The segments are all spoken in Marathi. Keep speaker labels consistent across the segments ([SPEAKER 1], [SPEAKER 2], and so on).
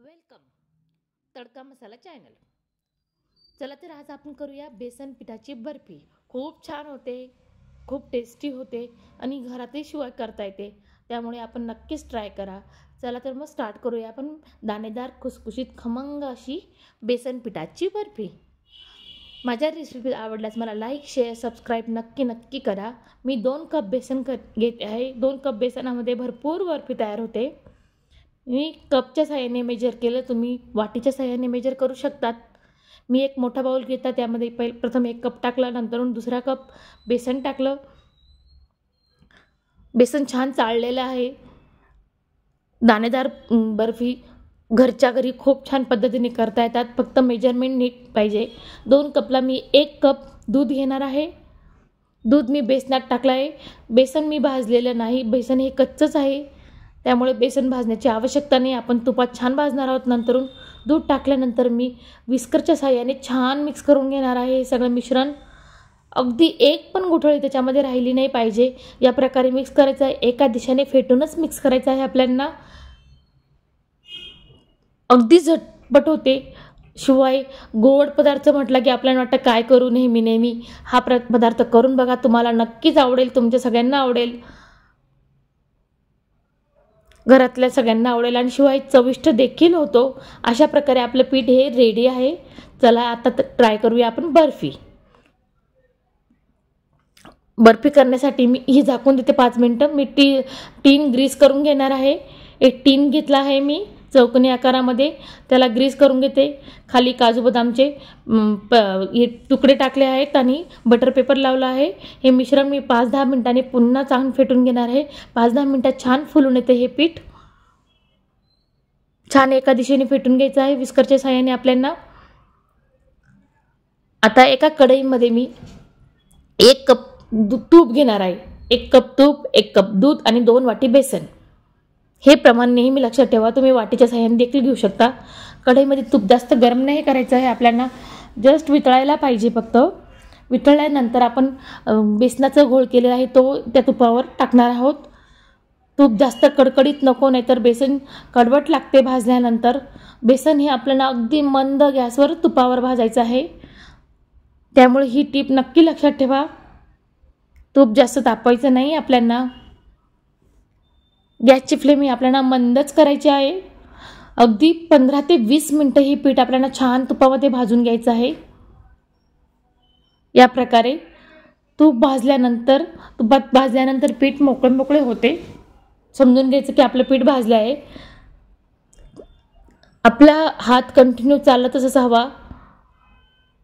[SPEAKER 1] वेलकम तडका मसाला चॅनल। चला तर आज आपण करूया बेसन पिठाची बर्फी। खूप छान होते, खूप टेस्टी होते आणि घरातही शिवाय करता येते, त्यामुळे आपण नक्कीच ट्राय करा। चला तर मग स्टार्ट करूया आपण दाणेदार खुसखुशीत खमंग अशी बेसन पिठाची बर्फी। माझ्या रेसिपी आवडल्यास मला लाईक शेअर सबस्क्राइब नक्की करा। मी 2 कप बेसन घेत आहे। 2 कप बेसनामध्ये भरपूर बर्फी तयार होते। मी कपच्या साहाय्याने मेजर केलं, तुम्ही वाटीच्या साहाय्याने मेजर करू शकतात। मी एक मोठा बाउल घेतला, त्यामध्ये प्रथम 1 कप टाकला, नंतर दुसरा कप बेसन टाकलं। बेसन छान चाळलेलं आहे। दाणेदार बर्फी घरच्या घरी खूप छान पद्धतीने करता येतात, फक्त मेजरमेंट नीट पाहिजे। 2 कपला मी 1 कप दूध घेणार आहे। दूध मी बेसनात टाकलं आहे। बेसन मी भाजलेलं नाही, बेसन हे कच्चंच आहे, त्यामुळे बेसन भाजण्याची आवश्यकता नाही। आपण तुपात छान भाजणार आहोत। नंतरून दूध टाकल्यानंतर मी विस्करच्या साहाय्याने छान मिक्स करून घेणार आहे। हे सगळं मिश्रण अगदी एक पण गुठळी त्याच्यामध्ये राहिली नाही पाहिजे, या प्रकारे मिक्स करायचं आहे। एका दिशेने फेटूनच मिक्स करायचं आहे आपल्याला। अगदी झटपट होते। शिवाय गोड पदार्थ म्हटला की आपल्याला वाटतं काय करू नेहमी हा पदार्थ करून बघा, तुम्हाला नक्कीच आवडेल, तुमच्या सगळ्यांना आवडेल, घरातल्या सगळ्यांना आवडेल आणि शिवाय चविष्ट देखील होतो। अशा प्रकारे आपलं पीठ हे रेडी आहे। चला आता ट्राय करूया आपण बर्फी। बर्फी करण्यासाठी मी ही झाकून देते 5 मिनिटं। मी टीन ग्रीस करून घेणार आहे। एक टीन घेतला आहे मी चौकोनी आकारामध्ये, त्याला ग्रीस करून घेते। खाली काजू बदामचे तुकडे टाकले आहेत आणि बटर पेपर लावला आहे। हे मिश्रण मी 5-10 मिनिटांनी पुन्हा चांगलं फेटून घेणार आहे। 5-10 मिनिटात छान फुलून येते हे पीठ। छान एका दिशेने फेटून घ्यायचं आहे विस्करच्या साहाय्याने आपल्याला। आता एका कढईमध्ये मी 1 कप तूप घेणार आहे। 1 कप तूप, 1 कप दूध आणि 2 वाटी बेसन। हे प्रमाण नेहमी लक्षात ठेवा, तुम्ही वाटीच्या साहाय्याने देखील घेऊ शकता। कढईमध्ये तूप जास्त गरम नाही करायचं आहे आपल्याला, जस्ट वितळायला पाहिजे फक्त। वितळल्यानंतर आपण बेसनाचा घोळ केलेला आहे तो त्या तुपावर टाकणार आहोत। तूप जास्त कडकडीत नको, नाहीतर बेसन कडवट लागते भाजल्यानंतर। बेसन हे आपल्याला अगदी मंद गॅसवर तुपावर भाजायचं आहे, त्यामुळे ही टीप नक्की लक्षात ठेवा। तूप जास्त तापवायचं नाही आपल्याला। गॅसची फ्लेम ही आपल्याला मंदच करायची आहे। अगदी 15 ते 20 मिनिटं ही पीठ आपल्याला छान तुपामध्ये भाजून घ्यायचं आहे। या प्रकारे तुपात भाजल्यानंतर पीठ मोकळे होते, समजून घ्यायचं की आपलं पीठ भाजलं आहे। आपला हात कंटिन्यू चालतच हवा।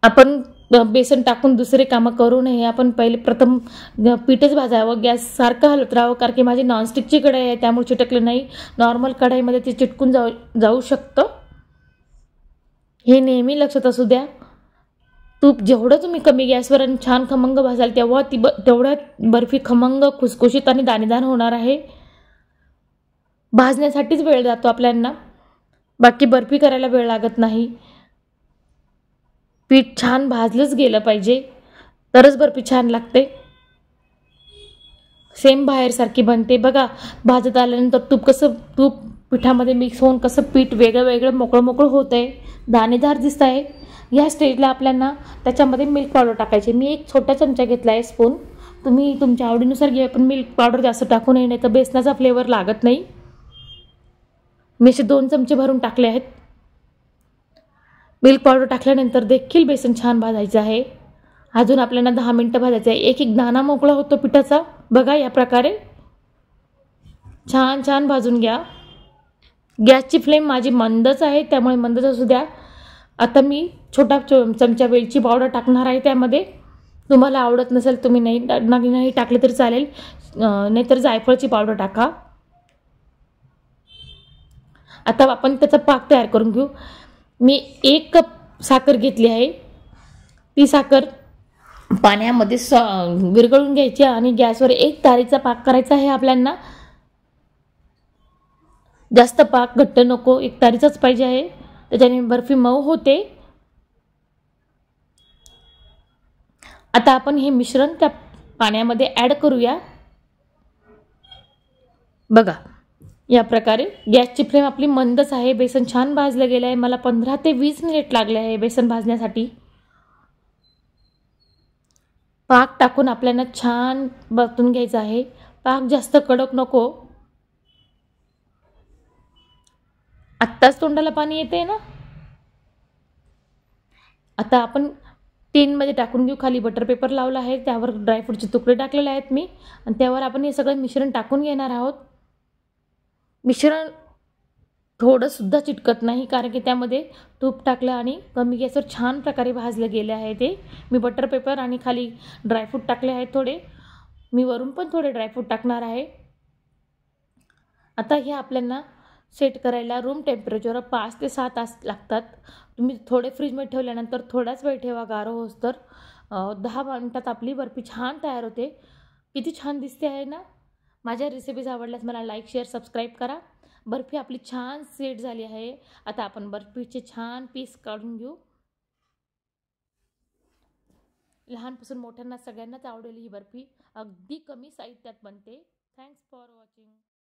[SPEAKER 1] आपण बेसन टाकून दुसरे कामं करू नये, आपण प्रथम पीठच भाजावं। गॅस सारखं हलत राहावं, कारण की माझी नॉनस्टिकची कढई आहे, त्यामुळे चिटकलं नाही। नॉर्मल कढईमध्ये ते चिटकून जाऊ शकतं, हे नेहमी लक्षात असू द्या। तूप जेवढं तुम्ही कमी गॅसवर आणि छान खमंग भाजाल, तेवढ्या बर्फी खमंग खुसखुशीत आणि दाणेदार होणार आहे। भाजण्यासाठीच वेळ जातो आपल्याला, बाकी बर्फी करायला वेळ लागत नाही। पीठ छान भाजलंच गेलं पाहिजे, तरच बर्फी छान लागते। सेम बाहेर सारखी बनते बघा। भाजत आल्यानंतर तूप पिठामध्ये मिक्स होऊन कसं पीठ वेगळं मोकळं होतंय, दाणेदार दिसत आहे। या स्टेजला आपल्याला त्याच्यामध्ये मिल्क पावडर टाकायची। मी 1 छोटा चमचा घेतला आहे स्पून, तुम्ही तुमच्या आवडीनुसार घ्या, पण मिल्क पावडर जास्त टाकू नये, नाही तर बेसनाचा फ्लेवर लागत नाही। मी असे 2 चमचे भरून टाकले आहेत। मिल्क पावडर टाकल्यानंतर देखील बेसन छान भाजायचं आहे। अजून आपल्याला 10 मिनिटं भाजायचं आहे। एक दाणा मोकळा होतो पिठाचा बघा। या प्रकारे छान भाजून घ्या। गॅसची फ्लेम माझी मंदच आहे, त्यामुळे मंदच असू द्या। आता मी छोटा चमचा वेलची पावडर टाकणार आहे त्यामध्ये। तुम्हाला आवडत नसेल तुम्ही नाही टाकले तरी चालेल, नाहीतर जायफळची पावडर टाका। आता आपण त्याचा पाक तयार करून घेऊ। मी 1 कप साखर घेतली आहे। ती साखर पाण्यामध्ये विरघळून घ्यायची आणि गॅसवर 1 तारीचा पाक करायचा आहे आपल्याला। जास्त पाक घट्ट नको, 1 तारीचाच पाहिजे आहे, त्याच्याने बर्फी मऊ होते। आता आपण हे मिश्रण त्या पाण्यामध्ये ॲड करूया बघा। या प्रकारे गॅसची फ्लेम आपली मंदच आहे. बेसन छान भाजलं गेलं आहे. मला 15 ते 20 मिनिट लागले आहे बेसन भाजण्यासाठी. पाक टाकून आपल्याला छान परतून घ्यायचं आहे. पाक जास्त कडक नको. आत्ताच तोंडाला पाणी येते ना. आता आपण टीनमध्ये टाकून घेऊ. खाली बटर पेपर लावला आहे, त्यावर ड्रायफ्रूटचे तुकडे टाकलेले आहेत मी आणि त्यावर आपण हे सगळं मिश्रण टाकून घेणार आहोत. मिश्रण थोडंसुद्धा चिटकत नाही, कारण की त्यामध्ये तूप टाकलं आणि कमी गॅसवर छान प्रकारे भाजलं गेले आहे ते. मी बटर पेपर आणि खाली ड्रायफ्रूट टाकले आहेत थोडे. मी वरून पण थोडे ड्रायफ्रूट टाकणार आहे. आता हे आपल्याला सेट करायला रूम टेम्परेचरवर 5 ते 6 तास लागतात. तुम्ही थोडे फ्रीजमध्ये ठेवल्यानंतर थोडाच वेळ ठेवा गार होस तर. 10 मिनिटात आपली बर्फी छान तयार होते. किती छान दिसते आहे ना. माझ्या रेसिपीज आवडल्यास मला लाईक, शेअर, सबस्क्राईब करा. बर्फी आपली छान सेट झाली आहे. आता आपण बर्फीचे छान पीस काढून घेऊ. लहानपासून मोठ्यांना सगळ्यांनाच आवडेल ही बर्फी. अगदी कमी साहित्यात बनते. Thanks for watching.